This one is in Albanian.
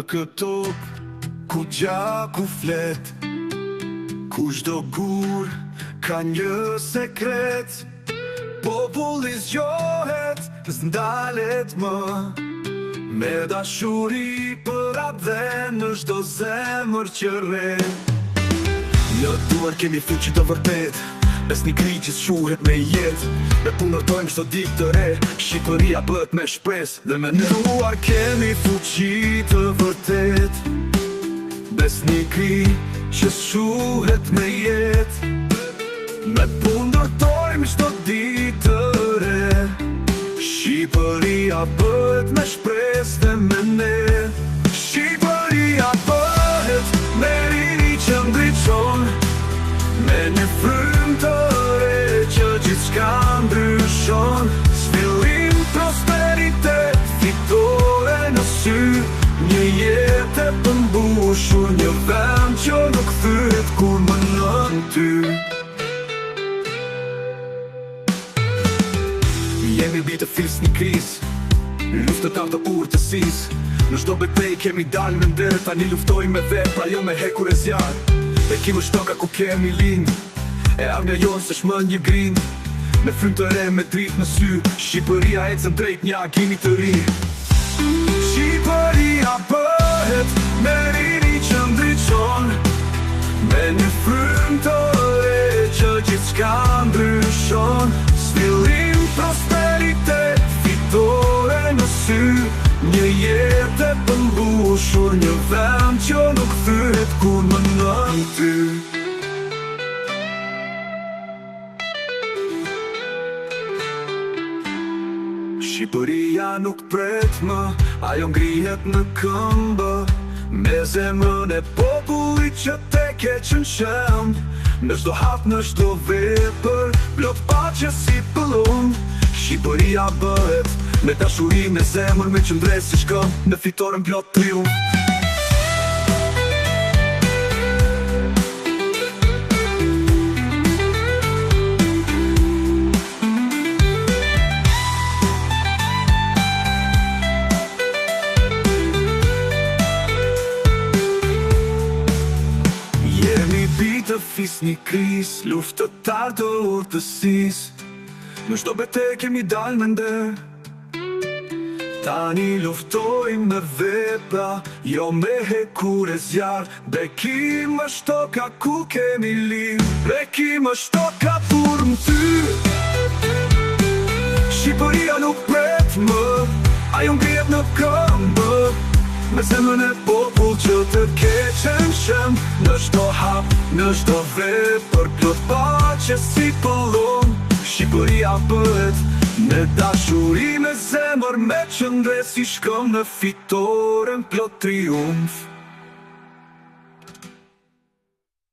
këto ku gjaku flet, ku çdo gur ka një sekret. Populli zgjohet, s'ndalet më, me dashuri për atë dhe në çdo zemër që rre. Në duar kemi fuqi të vërtet, besnikri që shuhet me jet. Ne punëtojmë çdo ditë të re, Shqipëria bëhet me shpresë. Dhe me në duar kemi fuqi të vërtet, besnikri që shuhet me jet. Me punëtojmë çdo ditë të re, Shqipëria bëhet me shpresë dhe me ne. Shqipëria bëhet me rini që ndriçon, me një frymë të re që gjithçka ndryshon. Zhvillim, prosperitet, fitore në sy, një jetë e përmbushur, një vend që nuk thyet kur më nën ty. Jemi mbi të fisnikris, luftëtar të urtësisë. Në çdo betejë kemi dalë në nder, tani luftojmë me vepra, jo me hekur e zjarr. Bekim është toka ku kemi lind, e ardhmja jonë s'është më një grind. Me frymë të re, me dritë në sy, Shqipëria ecën drejt një agimi të ri. Shqipëria bëhet me rini që ndriçon, me një frymë të re që gjithçka ndryshon. Zhvillim, prosperitet, fitore në sy, një jetë e përmbushur, një vend që nuk thyet kur më nën ty. Shqipëria nuk pret më, ajo ngrihet në këmbë, me zemrën e popullit që tek e qënqend. Në çdo hap, në çdo vepër, plot paqe si pëllum. Shqipëria bëhet me dashuri, me zemër, me qëndres si shkëm, në fitoren plot triumf. Të fisnikris, luftëtar të urtësis, në çdo betejë kemi dalë me nder. Tani luftojmë me vepra, jo me hekur e zjarr. Bekim është toka ku kemi lind, bekim është toka për më ty. Shqipëria nuk pret më, ajo ngrihet në këmbë, me zemrën e popull që të keqen shëm. Në çdo hap, në çdo vepër, plot paqe si pëllum. Shqipëria bëhet me dashuri, me zemër, me qëndres si shkëm, në fitoren plot triumf.